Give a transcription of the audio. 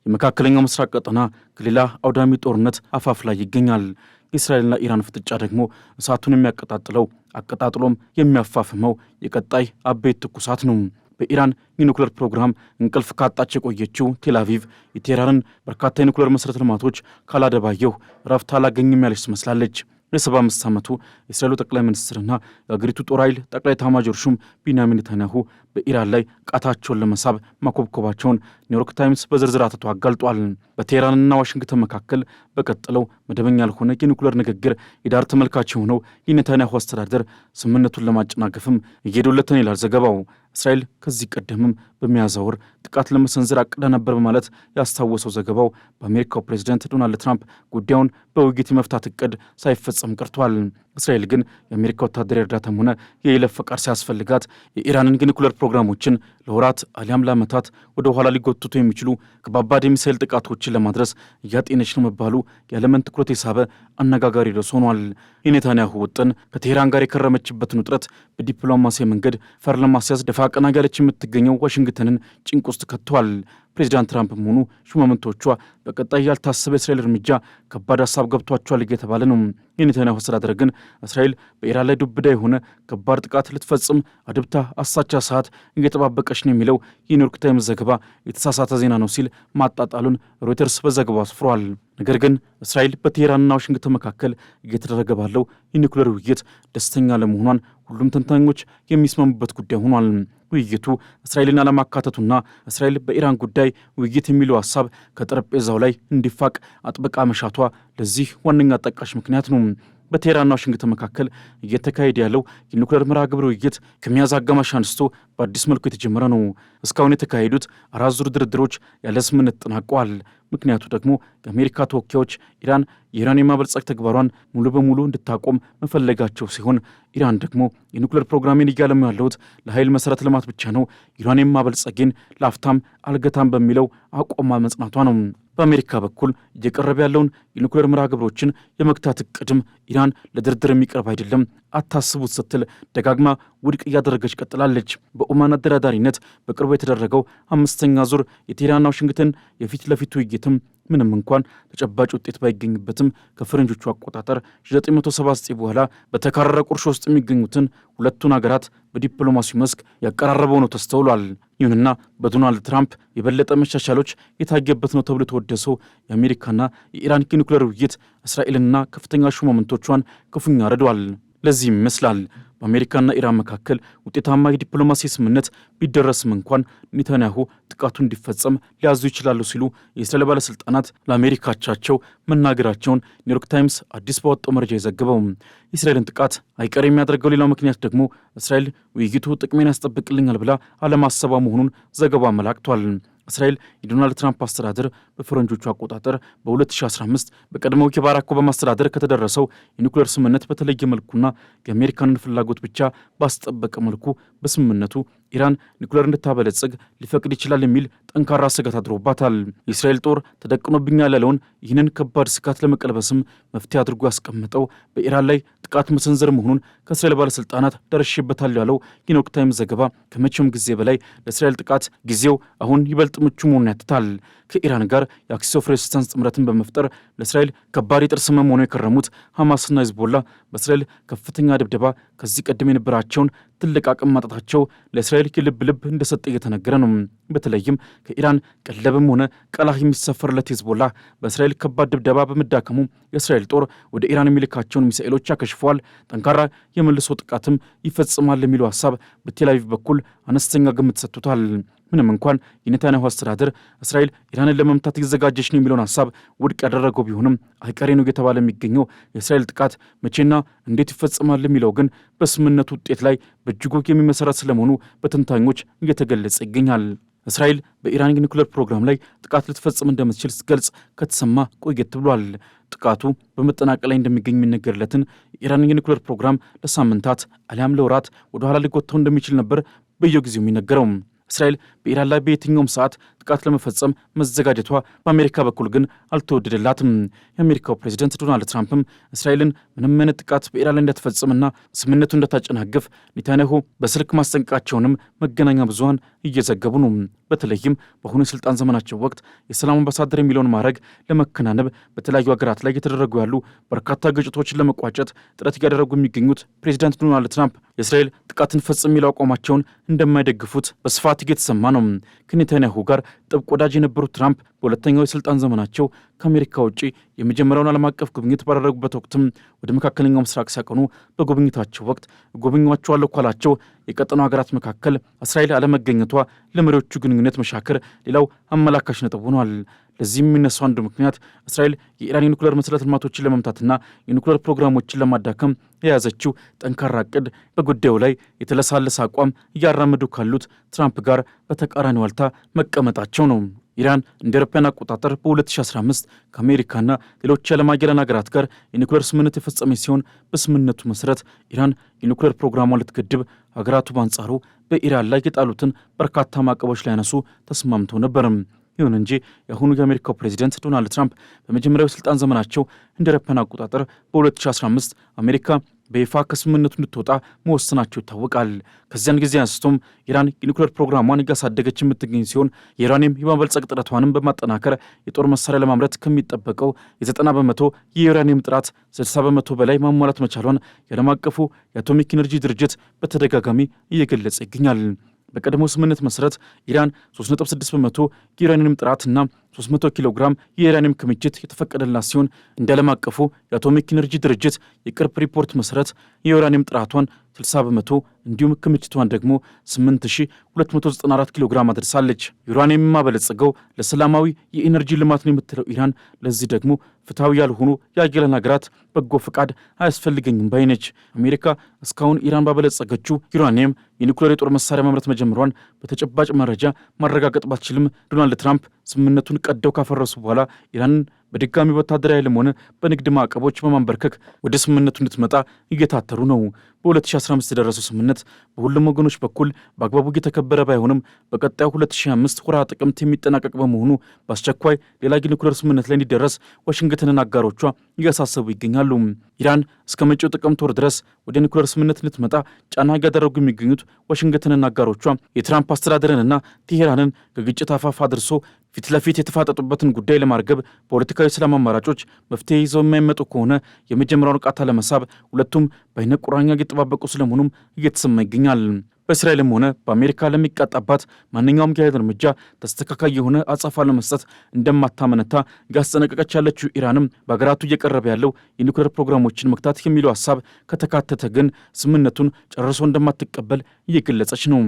የመካከለኛው ምስራቅ ቀጠና ከሌላ አውዳሚ ጦርነት አፋፍ ላይ ይገኛል። የእስራኤልና ኢራን ፍጥጫ ደግሞ እሳቱን የሚያቀጣጥለው አቀጣጥሎም የሚያፋፍመው የቀጣይ አበይት ትኩሳት ነው። በኢራን የኒውክሌር ፕሮግራም እንቅልፍ ካጣች የቆየችው ቴልአቪቭ የቴህራንን በርካታ የኒውክሌር መሠረተ ልማቶች ካላደባየሁ ረፍት አላገኝም ያለች ትመስላለች። የ75 ዓመቱ የእስራኤሉ ጠቅላይ ሚኒስትርና የአገሪቱ ጦር ኃይል ጠቅላይ ኤታማዦር ሹም ቢንያሚን ኔታንያሁ በኢራን ላይ ቃታቸውን ለመሳብ ማኮብኮባቸውን ኒውዮርክ ታይምስ በዝርዝር አትቶ አጋልጧል። በቴህራንና ዋሽንግተን መካከል በቀጠለው መደበኛ ያልሆነ የኒውክሌር ንግግር የዳር ተመልካች የሆነው የኔታንያሁ አስተዳደር ስምምነቱን ለማጨናገፍም እየሄዱለትን ይላል ዘገባው። እስራኤል ከዚህ ቀደምም በሚያዝያ ወር ጥቃት ለመሰንዘር አቅዳ ነበር በማለት ያስታወሰው ዘገባው በአሜሪካው ፕሬዝዳንት ዶናልድ ትራምፕ ጉዳዩን በውይይት የመፍታት እቅድ ሳይፈጸም ቀርቷል። እስራኤል ግን የአሜሪካ ወታደራዊ እርዳታም ሆነ የይለፍ ፈቃድ ሲያስፈልጋት የኢራንን የኒውክሌር ፕሮግራሞችን ለወራት አሊያም ለዓመታት ወደ ኋላ ሊጎትቱ የሚችሉ ከባባድ የሚሳኤል ጥቃቶችን ለማድረስ እያጤነች ነው መባሉ የዓለምን ትኩረት የሳበ አነጋጋሪ ርዕስ ሆኗል። የኔታንያሁ ውጥን ከቴህራን ጋር የከረመችበትን ውጥረት በዲፕሎማሲ መንገድ ፈር ለማስያዝ ደፋ ቀና ያለች የምትገኘው ዋሽንግተንን ጭንቅ ውስጥ ከቷል። ፕሬዚዳንት ትራምፕም ሆኑ ሹማምንቶቿ በቀጣይ ያልታሰበ የእስራኤል እርምጃ ከባድ ሀሳብ ገብቷቸዋል እየተባለ ነው። የኔታንያሁ አስተዳደር ግን እስራኤል በኢራን ላይ ዱብዳ የሆነ ከባድ ጥቃት ልትፈጽም አድብታ አሳቻ ሰዓት እየጠባበቀች ነው የሚለው የኒውዮርክ ታይምስ ዘገባ የተሳሳተ ዜና ነው ሲል ማጣጣሉን ሮይተርስ በዘገባው አስፍሯል። ነገር ግን እስራኤል በቴህራንና ዋሽንግተን መካከል እየተደረገ ባለው የኒውክሌር ውይይት ደስተኛ ለመሆኗን ሁሉም ተንታኞች የሚስማሙበት ጉዳይ ሆኗል። ውይይቱ እስራኤልን አለማካተቱና እስራኤል በኢራን ጉዳይ ውይይት የሚለው ሀሳብ ከጠረጴዛው ላይ እንዲፋቅ አጥብቃ መሻቷ ለዚህ ዋነኛ ጠቃሽ ምክንያት ነው። በቴህራንና ዋሽንግተን መካከል እየተካሄደ ያለው የኒውክሌር መርሃ ግብር ውይይት ከሚያዝያ አጋማሽ አንስቶ በአዲስ መልኩ የተጀመረ ነው። እስካሁን የተካሄዱት 4 ዙር ድርድሮች ያለ ስምምነት ተጠናቀዋል። ምክንያቱ ደግሞ የአሜሪካ ተወካዮች ኢራን የዩራኒየም ማበልጸግ ተግባሯን ሙሉ በሙሉ እንድታቆም መፈለጋቸው ሲሆን ኢራን ደግሞ የኒውክሌር ፕሮግራሜን እያለሙ ያለሁት ለኃይል መሠረተ ልማት ብቻ ነው፣ ዩራኒየም ማበልጸጌን ላፍታም አልገታም በሚለው አቋሟ መጽናቷ ነው። በአሜሪካ በኩል እየቀረበ ያለውን የኒውክሌር መርሃ ግብሮችን የመግታት እቅድም ኢራን ለድርድር የሚቀርብ አይደለም አታስቡት ስትል ደጋግማ ውድቅ እያደረገች ቀጥላለች። በኦማን አደራዳሪነት በቅርቡ የተደረገው 5ኛ ዙር የቴህራንና ዋሽንግተን የፊት ለፊት ውይይትም ምንም እንኳን ተጨባጭ ውጤት ባይገኝበትም ከፈረንጆቹ አቆጣጠር 1979 በኋላ በተካረረ ቁርሾ ውስጥ የሚገኙትን ሁለቱን ሀገራት በዲፕሎማሲው መስክ ያቀራረበው ነው ተስተውሏል። ይሁንና በዶናልድ ትራምፕ የበለጠ መሻሻሎች የታየበት ነው ተብሎ የተወደሰው የአሜሪካና የኢራን የኒውክሌር ውይይት እስራኤልና ከፍተኛ ሹማምንቶቿን ክፉኛ ረዷል። ለዚህም ይመስላል በአሜሪካና ኢራን መካከል ውጤታማ የዲፕሎማሲ ስምምነት ቢደረስም እንኳን ኔታንያሁ ጥቃቱ እንዲፈጸም ሊያዙ ይችላሉ ሲሉ የእስራኤል ባለሥልጣናት ለአሜሪካቻቸው መናገራቸውን ኒውዮርክ ታይምስ አዲስ ባወጣው መረጃ የዘገበው። የእስራኤልን ጥቃት አይቀር የሚያደርገው ሌላው ምክንያት ደግሞ እስራኤል ውይይቱ ጥቅሜን ያስጠብቅልኛል ብላ አለማሰቧ መሆኑን ዘገባው አመላክቷል። እስራኤል የዶናልድ ትራምፕ አስተዳደር በፈረንጆቹ አቆጣጠር በ2015 በቀድሞው የባራክ ኦባማ አስተዳደር ከተደረሰው የኒውክሌር ስምምነት በተለየ መልኩና የአሜሪካንን ፍላጎት ብቻ ባስጠበቀ መልኩ በስምምነቱ ኢራን ኒውክሌር እንድታበለጽግ ሊፈቅድ ይችላል የሚል ጠንካራ ስጋት አድሮባታል። የእስራኤል ጦር ተደቅኖብኛል ያለውን ይህንን ከባድ ስጋት ለመቀልበስም መፍትሄ አድርጎ ያስቀመጠው በኢራን ላይ ጥቃት መሰንዘር መሆኑን ከእስራኤል ባለሥልጣናት ደርሼበታል ያለው የኒውዮርክ ታይምስ ዘገባ ከመቼውም ጊዜ በላይ ለእስራኤል ጥቃት ጊዜው አሁን ይበልጥ ምቹ መሆኑን ያትታል። ከኢራን ጋር የአክሲስ ኦፍ ሬዚስታንስ ጥምረትን በመፍጠር ለእስራኤል ከባድ የጥርስ ህመም ሆነው የከረሙት ሐማስና ሂዝቦላ በእስራኤል ከፍተኛ ድብደባ ከዚህ ቀደም የነበራቸውን ትልቅ አቅም ማጣታቸው ለእስራኤል ልብ እንደሰጠ እየተነገረ ነው። በተለይም ከኢራን ቀለብም ሆነ ቀላህ የሚሰፈርለት ሂዝቦላ በእስራኤል ከባድ ድብደባ በመዳከሙ የእስራኤል ጦር ወደ ኢራን የሚልካቸውን ሚሳኤሎች ያከሽፈዋል፣ ጠንካራ የመልሶ ጥቃትም ይፈጽማል የሚለው ሀሳብ በቴልአቪቭ በኩል አነስተኛ ግምት ሰጥቶታል። ምንም እንኳን የኔታንያሁ አስተዳደር እስራኤል ኢራንን ለመምታት እየተዘጋጀች ነው የሚለውን ሀሳብ ውድቅ ያደረገው ቢሆንም አይቀሬ ነው እየተባለ የሚገኘው የእስራኤል ጥቃት መቼና እንዴት ይፈጽማል የሚለው ግን በስምምነቱ ውጤት ላይ በእጅጉ የሚመሰረት ስለመሆኑ በተንታኞች እየተገለጸ ይገኛል። እስራኤል በኢራን የኒውክሌር ፕሮግራም ላይ ጥቃት ልትፈጽም እንደምትችል ስትገልጽ ከተሰማ ቆየት ብሏል። ጥቃቱ በመጠናቀቅ ላይ እንደሚገኝ የሚነገርለትን የኢራን የኒውክሌር ፕሮግራም ለሳምንታት አሊያም ለወራት ወደ ኋላ ሊጎተው እንደሚችል ነበር በየጊዜው የሚነገረው። እስራኤል በኢራን ላይ በየትኛውም ሰዓት ጥቃት ለመፈጸም መዘጋጀቷ በአሜሪካ በኩል ግን አልተወደደላትም። የአሜሪካው ፕሬዚደንት ዶናልድ ትራምፕም እስራኤልን ምንም አይነት ጥቃት በኢራን ላይ እንዳትፈጽምና ስምምነቱን እንዳታጨናግፍ ኔታንያሁ በስልክ ማስጠንቀቃቸውንም መገናኛ ብዙሃን እየዘገቡ ነው። በተለይም በአሁኑ የስልጣን ዘመናቸው ወቅት የሰላም አምባሳደር የሚለውን ማዕረግ ለመከናነብ በተለያዩ ሀገራት ላይ እየተደረጉ ያሉ በርካታ ግጭቶችን ለመቋጨት ጥረት እያደረጉ የሚገኙት ፕሬዚዳንት ዶናልድ ትራምፕ የእስራኤል ጥቃትን ፈጽም የሚለው አቋማቸውን እንደማይደግፉት በስፋት እየተሰማ ነው። ከኔታንያሁ ጋር ጥብቅ ወዳጅ የነበሩት ትራምፕ በሁለተኛው የስልጣን ዘመናቸው ከአሜሪካ ውጭ የመጀመሪያውን ዓለም አቀፍ ጉብኝት ባደረጉበት ወቅትም ወደ መካከለኛው ምስራቅ ሲያቀኑ በጉብኝታቸው ወቅት እጎበኛቸዋለሁ ካላቸው የቀጠናው ሀገራት መካከል እስራኤል አለመገኘቷ ለመሪዎቹ ግንኙነት መሻከር ሌላው አመላካሽ ነጥብ ሆኗል። ለዚህም የሚነሳው አንዱ ምክንያት እስራኤል የኢራን የኒኩሌር መሰረተ ልማቶችን ለመምታትና የኒኩሌር ፕሮግራሞችን ለማዳከም የያዘችው ጠንካራ ዕቅድ በጉዳዩ ላይ የተለሳለሰ አቋም እያራመዱ ካሉት ትራምፕ ጋር በተቃራኒ ዋልታ መቀመጣቸው ነው። ኢራን እንደ አውሮፓውያን አቆጣጠር በ2015 ከአሜሪካና ሌሎች የዓለም ሀያላን ሀገራት ጋር የኒኩሌር ስምምነት የፈጸመች ሲሆን በስምምነቱ መሰረት ኢራን የኒኩሌር ፕሮግራሟን ልትገድብ፣ ሀገራቱ በአንጻሩ በኢራን ላይ የጣሉትን በርካታ ማዕቀቦች ሊያነሱ ተስማምተው ነበርም። ይሁን እንጂ የአሁኑ የአሜሪካው ፕሬዚደንት ዶናልድ ትራምፕ በመጀመሪያው የስልጣን ዘመናቸው እንደ አውሮፓውያን አቆጣጠር በ2015 አሜሪካ በይፋ ከስምምነቱ እንድትወጣ መወሰናቸው ይታወቃል። ከዚያን ጊዜ አንስቶም ኢራን የኒኩሌር ፕሮግራሟን እያሳደገች የምትገኝ ሲሆን የዩራኒየም የማበልጸግ ጥረቷንም በማጠናከር የጦር መሳሪያ ለማምረት ከሚጠበቀው የ90 በመቶ የዩራኒየም ጥራት 60 በመቶ በላይ ማሟላት መቻሏን የዓለም አቀፉ የአቶሚክ ኢነርጂ ድርጅት በተደጋጋሚ እየገለጸ ይገኛል። በቀድሞ ስምምነት መሰረት ኢራን 3.6 በመቶ የዩራኒየም ጥራትና 300 ኪሎ ግራም የዩራኒየም ክምችት የተፈቀደላት ሲሆን እንደ ዓለም አቀፉ የአቶሚክ ኢነርጂ ድርጅት የቅርብ ሪፖርት መሰረት የዩራኒየም ጥራቷን 60 በመቶ እንዲሁም ክምችቷን ደግሞ 8294 ኪሎ ግራም አድርሳለች። ዩራኒየም የማበለጸገው ለሰላማዊ የኢነርጂ ልማት ነው የምትለው ኢራን ለዚህ ደግሞ ፍትሐዊ ያልሆኑ የአያላን ሀገራት በጎ ፈቃድ አያስፈልገኝም ባይነች። አሜሪካ እስካሁን ኢራን ባበለጸገችው ዩራኒየም የኒኩሌር የጦር መሳሪያ ማምረት መጀመሯን በተጨባጭ መረጃ ማረጋገጥ ባትችልም ዶናልድ ትራምፕ ስምምነቱን ቀደው ካፈረሱ በኋላ ኢራንን በድጋሚ ወታደራዊ ኃይልም ሆነ በንግድ ማዕቀቦች በማንበርከክ ወደ ስምምነቱ እንድትመጣ እየታተሩ ነው። በ2015 የደረሰው ስምምነት በሁሉም ወገኖች በኩል በአግባቡ እየተከበረ ባይሆንም በቀጣዩ 2025 ወርሃ ጥቅምት የሚጠናቀቅ በመሆኑ በአስቸኳይ ሌላ የኒኩሌር ስምምነት ላይ እንዲደረስ ዋሽንግተንና አጋሮቿ እያሳሰቡ ይገኛሉ። ኢራን እስከ መጪው ጥቅምት ወር ድረስ ወደ ኒኩሌር ስምምነት እንድትመጣ ጫና እያደረጉ የሚገኙት ዋሽንግተንና አጋሮቿ የትራምፕ አስተዳደርንና ቴሄራንን ከግጭት አፋፍ አድርሶ ፊት ለፊት የተፋጠጡበትን ጉዳይ ለማርገብ ፖለቲካዊ ሰላም አማራጮች መፍትሄ ይዘው የማይመጡ ከሆነ የመጀመሪያውን ቃታ ለመሳብ ሁለቱም በአይነ ቁራኛ እየተጠባበቁ ስለመሆኑም እየተሰማ ይገኛል። በእስራኤልም ሆነ በአሜሪካ ለሚቃጣባት ማንኛውም የኃይል እርምጃ ተስተካካይ የሆነ አጸፋ ለመስጠት እንደማታመነታ እያስጠነቀቀች ያለችው ኢራንም በሀገራቱ እየቀረበ ያለው የኒኩሌር ፕሮግራሞችን መክታት የሚለው ሀሳብ ከተካተተ ግን ስምምነቱን ጨርሶ እንደማትቀበል እየገለጸች ነው።